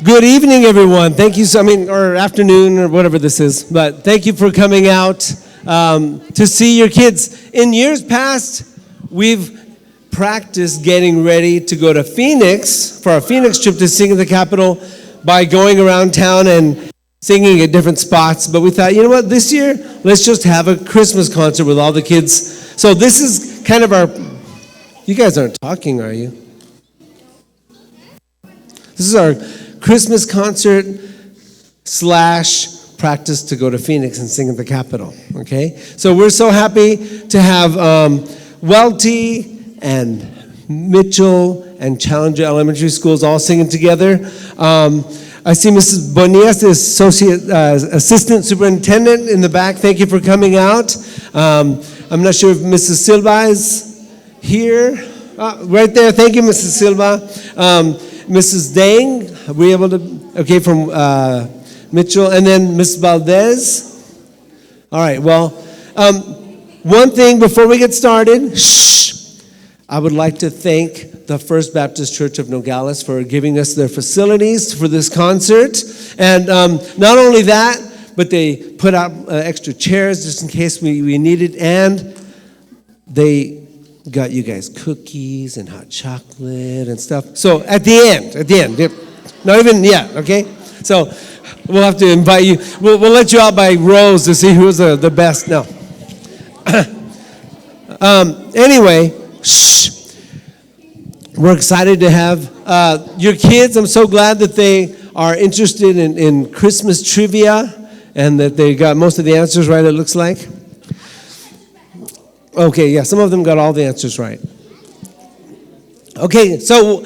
Good evening, everyone. Thank you, or afternoon, or whatever this is. But thank you for coming out to see your kids. In years past, we've practiced getting ready to go to Phoenix for our Phoenix trip to sing at the Capitol by going around town and singing at different spots. But we thought, you know what, this year, let's just have a Christmas concert with all the kids. So this is kind of our... You guys aren't talking, are you? This is our Christmas concert / practice to go to Phoenix and sing at the Capitol, okay? So we're so happy to have Welty and Mitchell and Challenger Elementary Schools all singing together. I see Mrs. Bonias, the Assistant Superintendent in the back. Thank you for coming out. I'm not sure if Mrs. Silva is here. Right there. Thank you, Mrs. Silva. Mrs. Dang, are we able to, okay, from Mitchell, and then Ms. Valdez. All right, well, one thing before we get started, I would like to thank the First Baptist Church of Nogales for giving us their facilities for this concert. And not only that, but they put out extra chairs just in case we need it, and they got you guys cookies and hot chocolate and stuff. So at the end, not even yet, okay? So we'll have to invite you. We'll let you out by rows to see who's the best. No. Anyway, we're excited to have your kids. I'm so glad that they are interested in Christmas trivia and that they got most of the answers right, it looks like. Okay, yeah, some of them got all the answers right. Okay, so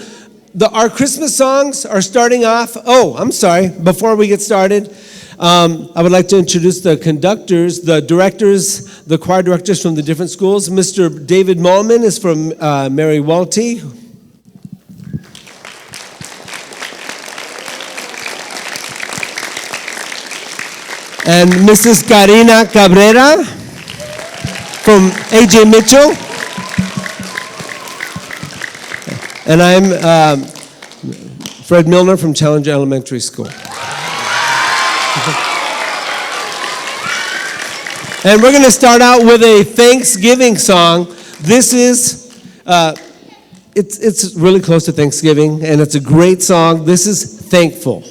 our Christmas songs are starting off. Oh, I'm sorry. Before we get started, I would like to introduce the conductors, the directors, the choir directors from the different schools. Mr. David Malman is from Mary Welty. And Mrs. Karina Cabrera from A.J. Mitchell. And I'm Fred Milner from Challenger Elementary School. And we're going to start out with a Thanksgiving song. This is, it's really close to Thanksgiving, and it's a great song. This is Thankful.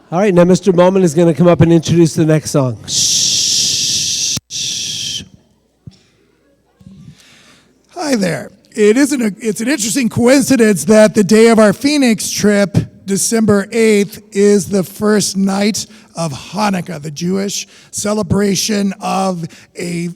All right, now Mr. Bowman is going to come up and introduce the next song. Hi there. It's an interesting coincidence that the day of our Phoenix trip, December 8th, is the first night of Hanukkah, the Jewish celebration of a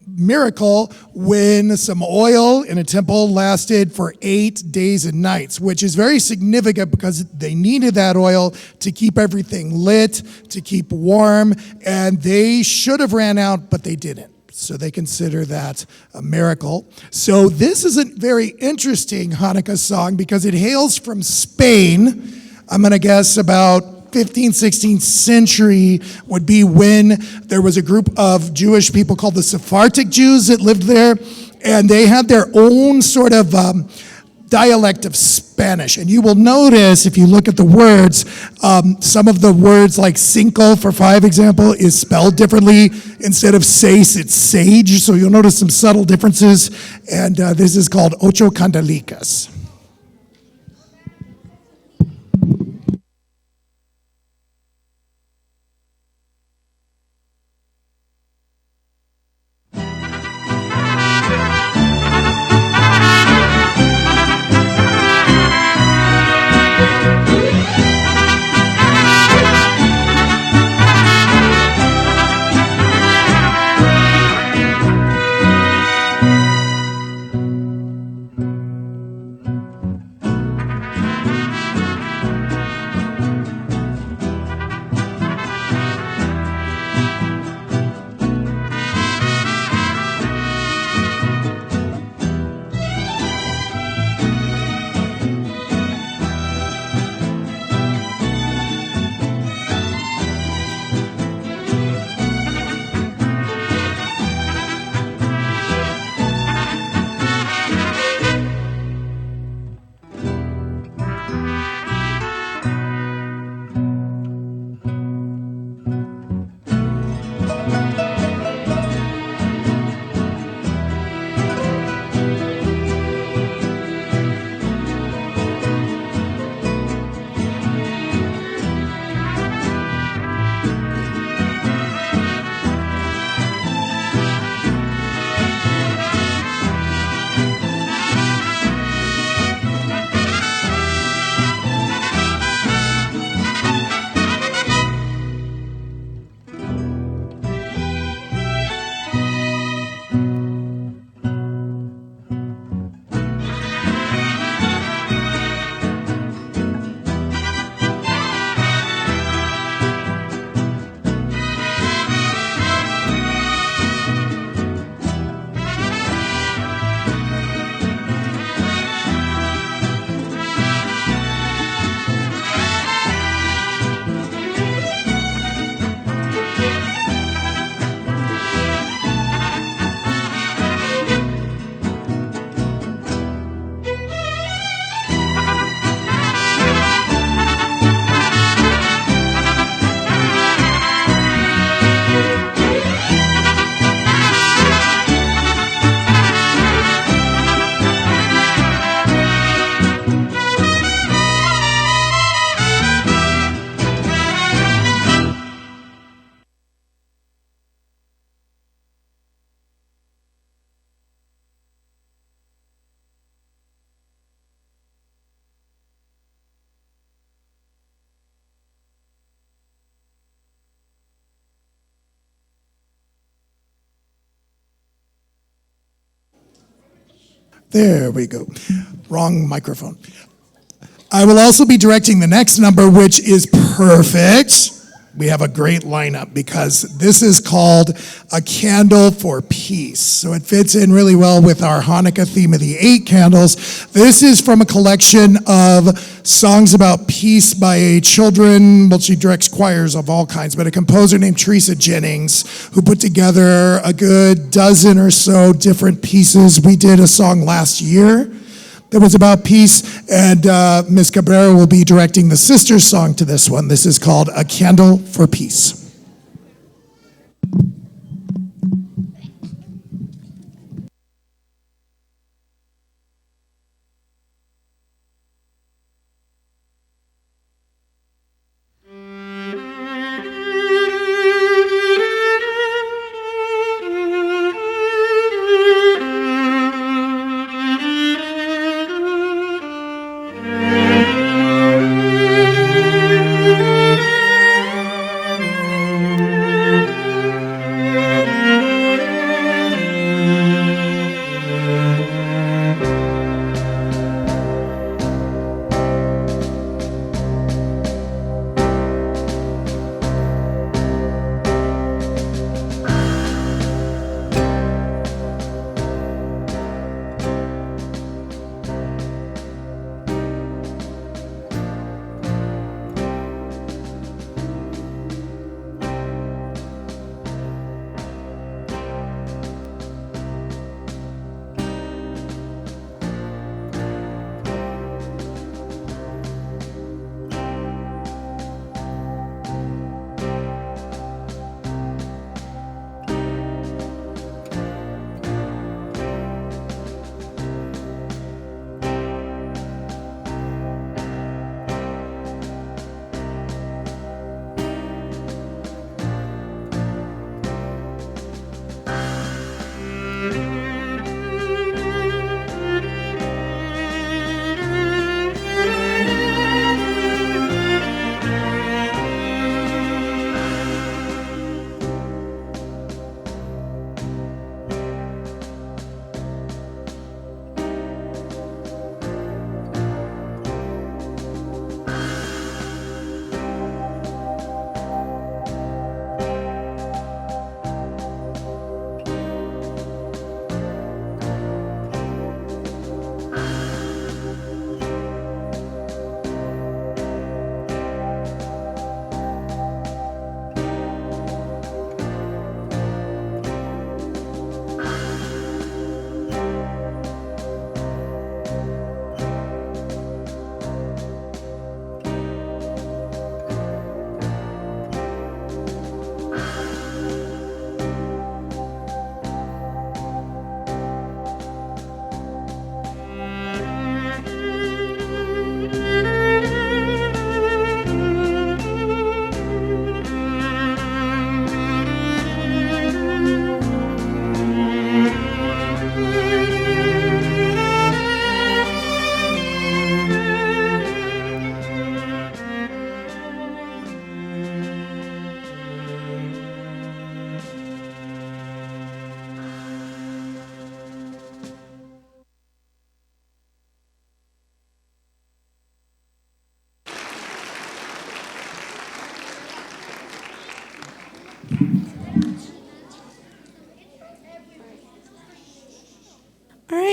miracle when some oil in a temple lasted for 8 days and nights, which is very significant because they needed that oil to keep everything lit, to keep warm, and they should have ran out, but they didn't. So they consider that a miracle. So this is a very interesting Hanukkah song because it hails from Spain. I'm going to guess about 15th, 16th century would be when there was a group of Jewish people called the Sephardic Jews that lived there, and they had their own sort of dialect of Spanish. And you will notice, if you look at the words, some of the words like cinco, for 5 example, is spelled differently. Instead of seis, it's sage. So you'll notice some subtle differences. And this is called Ocho Candelicas. There we go. Wrong microphone. I will also be directing the next number, which is perfect. We have a great lineup because this is called A Candle for Peace. So it fits in really well with our Hanukkah theme of the 8 candles. This is from a collection of songs about peace by children. Well, she directs choirs of all kinds, but a composer named Teresa Jennings, who put together a good dozen or so different pieces. We did a song last year that was about peace, and Ms. Cabrera will be directing the sister song to this one. This is called A Candle for Peace.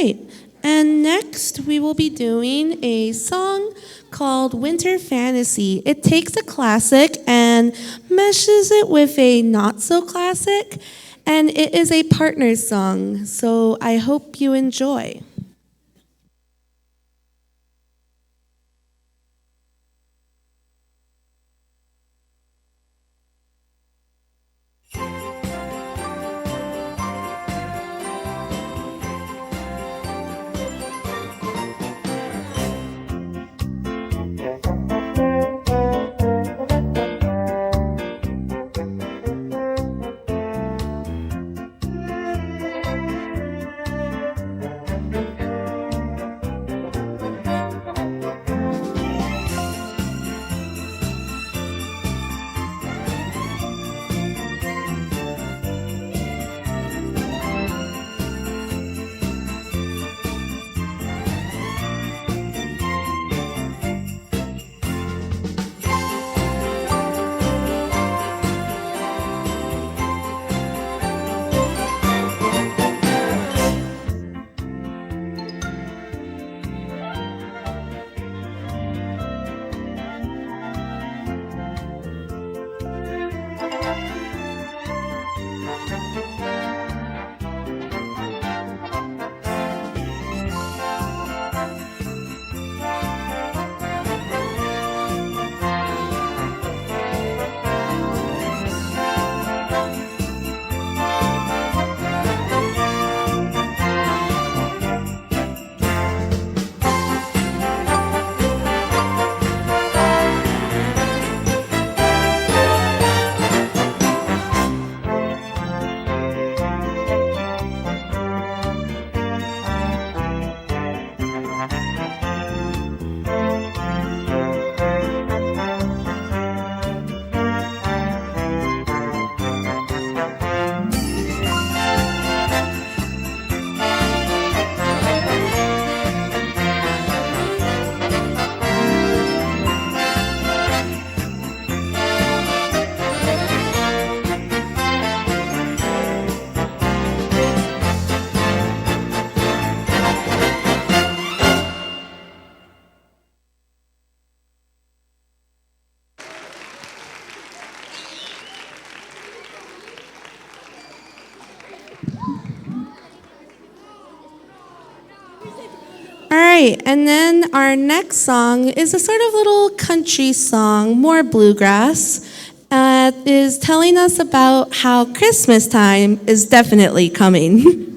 right. And next, we will be doing a song called Winter Fantasy. It takes a classic and meshes it with a not-so-classic, and it is a partner song, so I hope you enjoy. All right, and then our next song is a sort of little country song, more bluegrass. Is telling us about how Christmas time is definitely coming.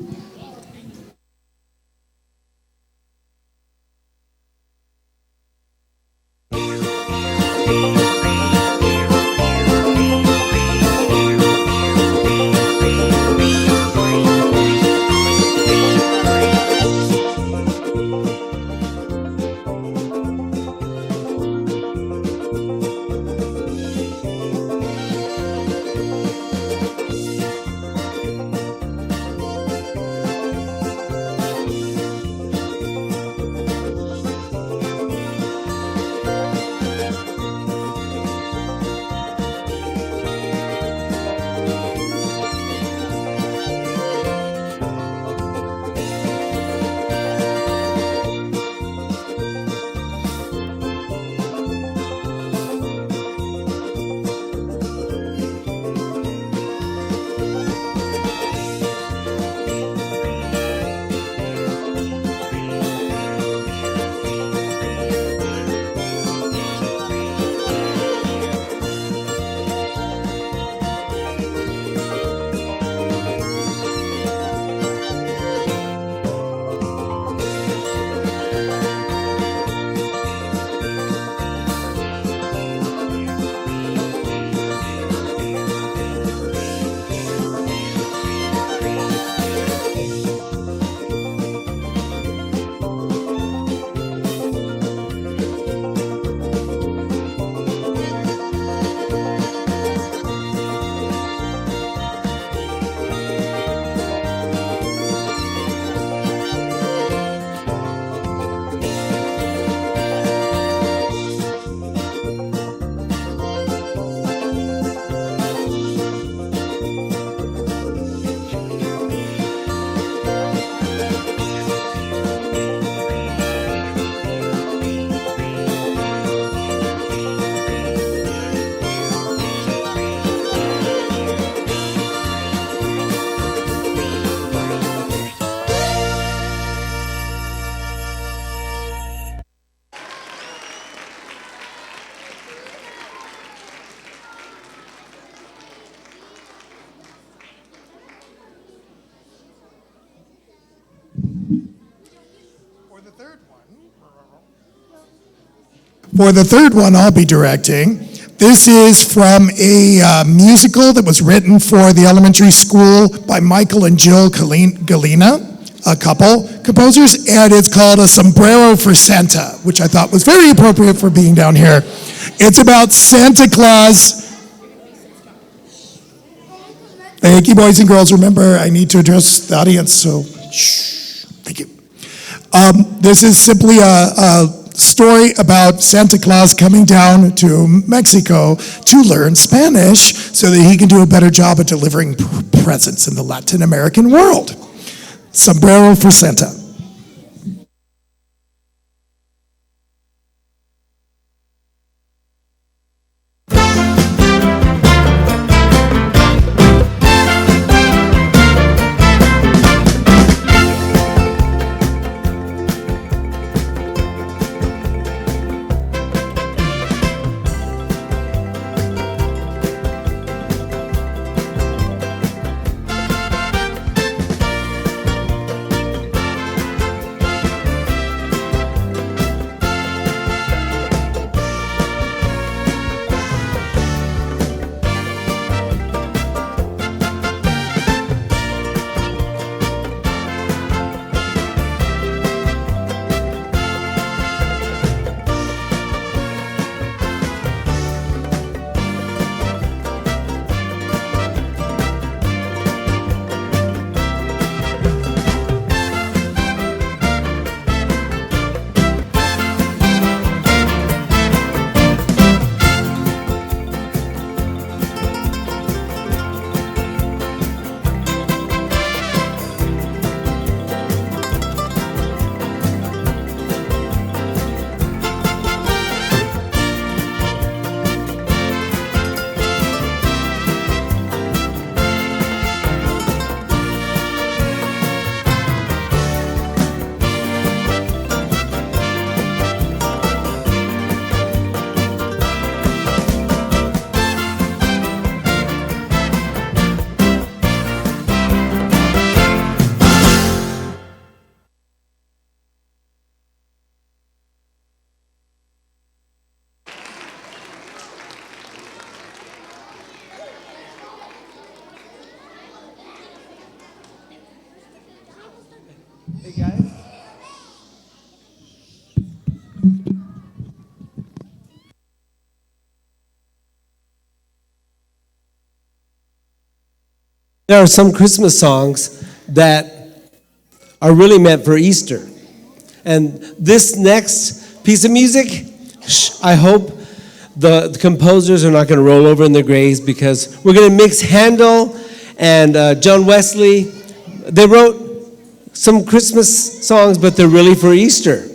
For the third one, I'll be directing. This is from a musical that was written for the elementary school by Michael and Jill Galena, a couple composers, and it's called A Sombrero for Santa, which I thought was very appropriate for being down here. It's about Santa Claus. Thank you, boys and girls. Remember, I need to address the audience, so shh. Thank you. This is simply a story about Santa Claus coming down to Mexico to learn Spanish so that he can do a better job at delivering presents in the Latin American world. Sombrero for Santa. Hey guys. There are some Christmas songs that are really meant for Easter. And this next piece of music, I hope the composers are not going to roll over in their graves, because we're going to mix Handel and John Wesley. They wrote some Christmas songs, but they're really for Easter.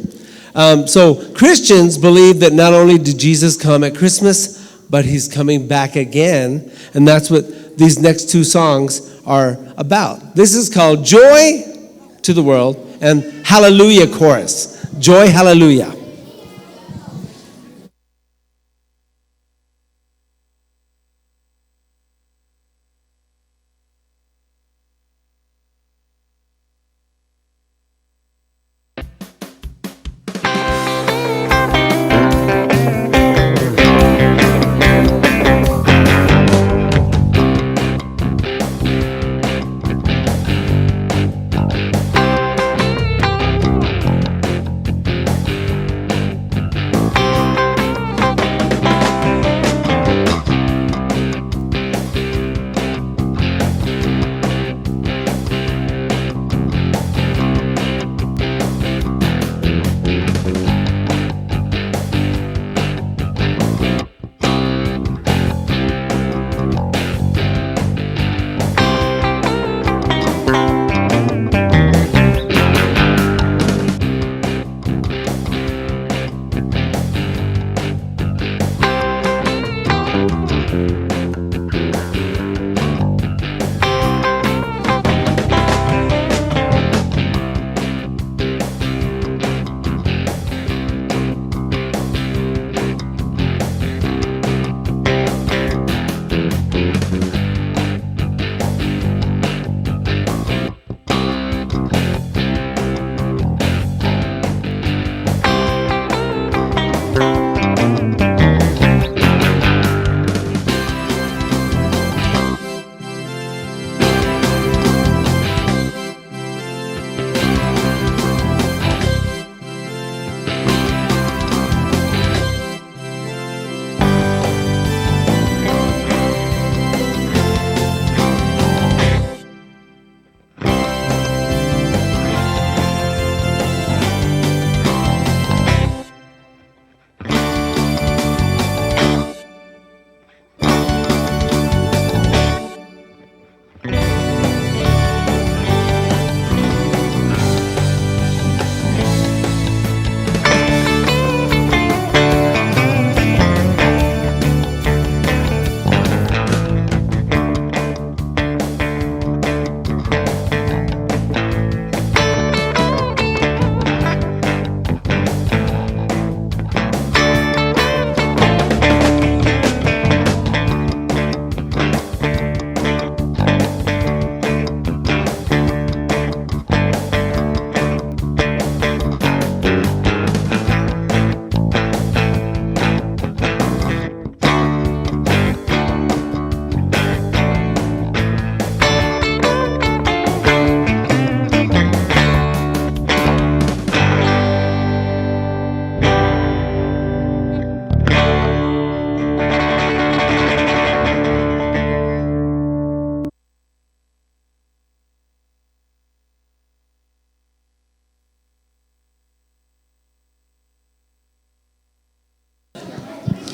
So Christians believe that not only did Jesus come at Christmas, but he's coming back again. And that's what these next two songs are about. This is called Joy to the World and Hallelujah Chorus. Joy, Hallelujah.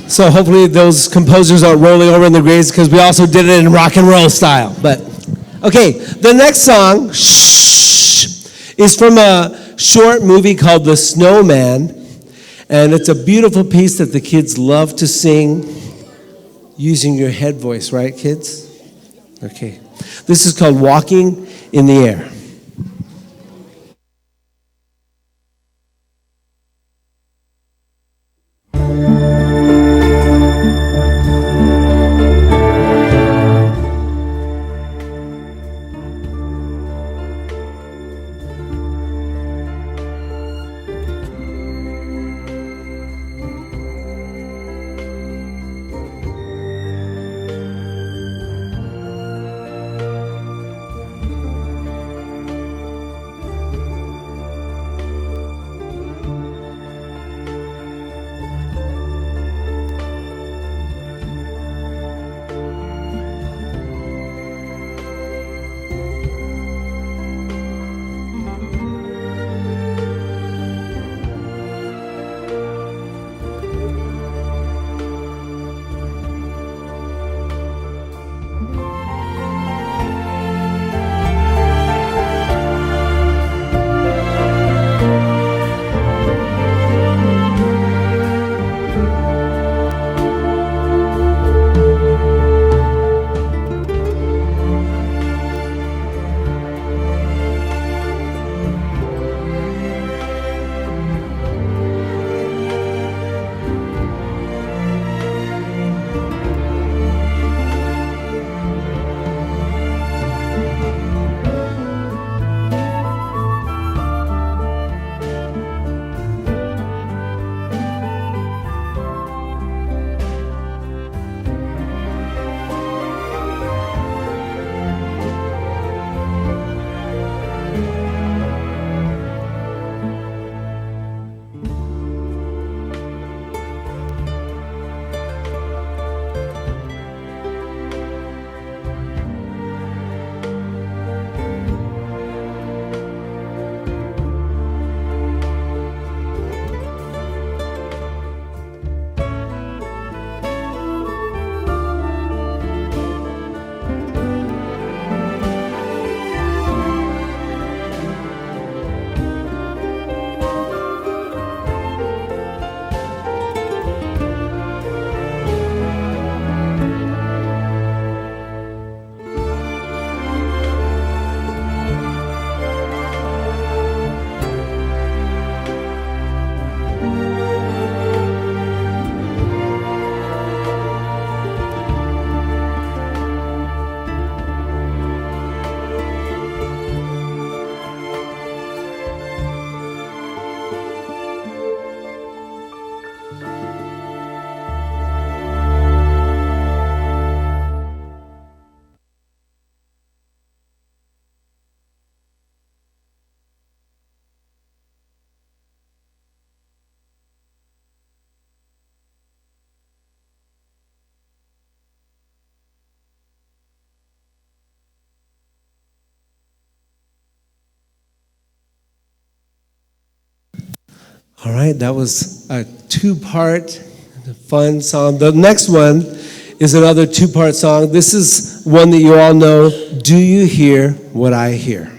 So hopefully those composers aren't rolling over in their graves because we also did it in rock and roll style. But okay, the next song is from a short movie called The Snowman, and it's a beautiful piece that the kids love to sing using your head voice, right, kids? Okay. This is called Walking in the Air. All right, that was a two-part fun song. The next one is another two-part song. This is one that you all know, Do You Hear What I Hear?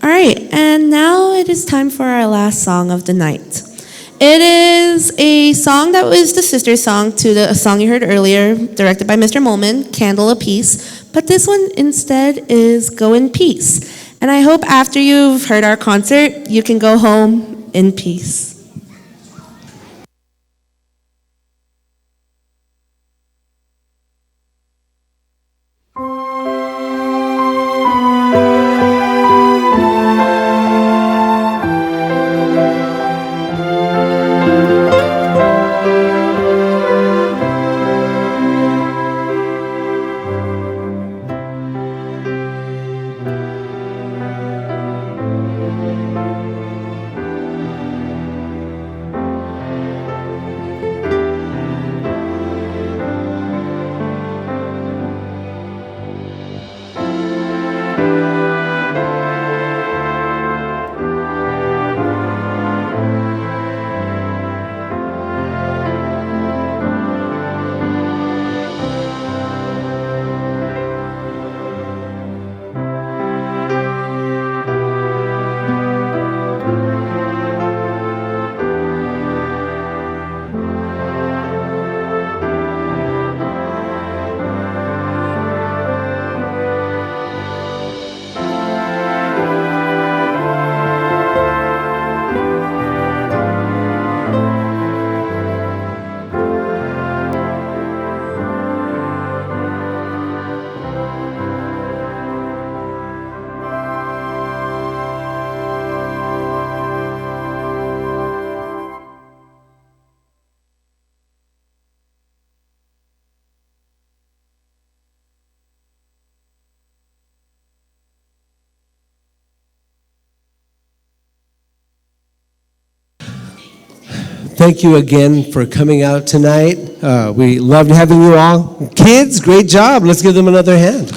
All right, and now it is time for our last song of the night. It is a song that was the sister song to the song you heard earlier, directed by Mr. Molman, Candle of Peace. But this one instead is Go in Peace. And I hope after you've heard our concert, you can go home in peace. Thank you again for coming out tonight. We loved having you all. Kids, great job. Let's give them another hand.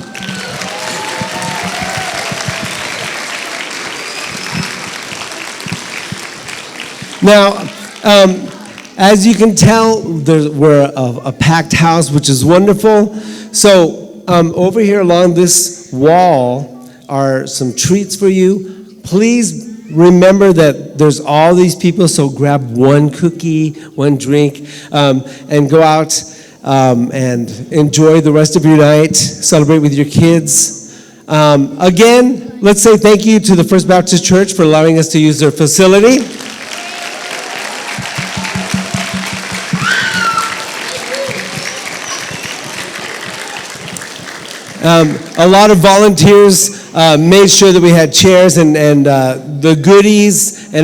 Now, as you can tell, we're a packed house, which is wonderful. So over here along this wall are some treats for you. Please remember that there's all these people, so grab one cookie, one drink, and go out and enjoy the rest of your night. Celebrate with your kids. Again, let's say thank you to the First Baptist Church for allowing us to use their facility. A lot of volunteers made sure that we had chairs and the goodies and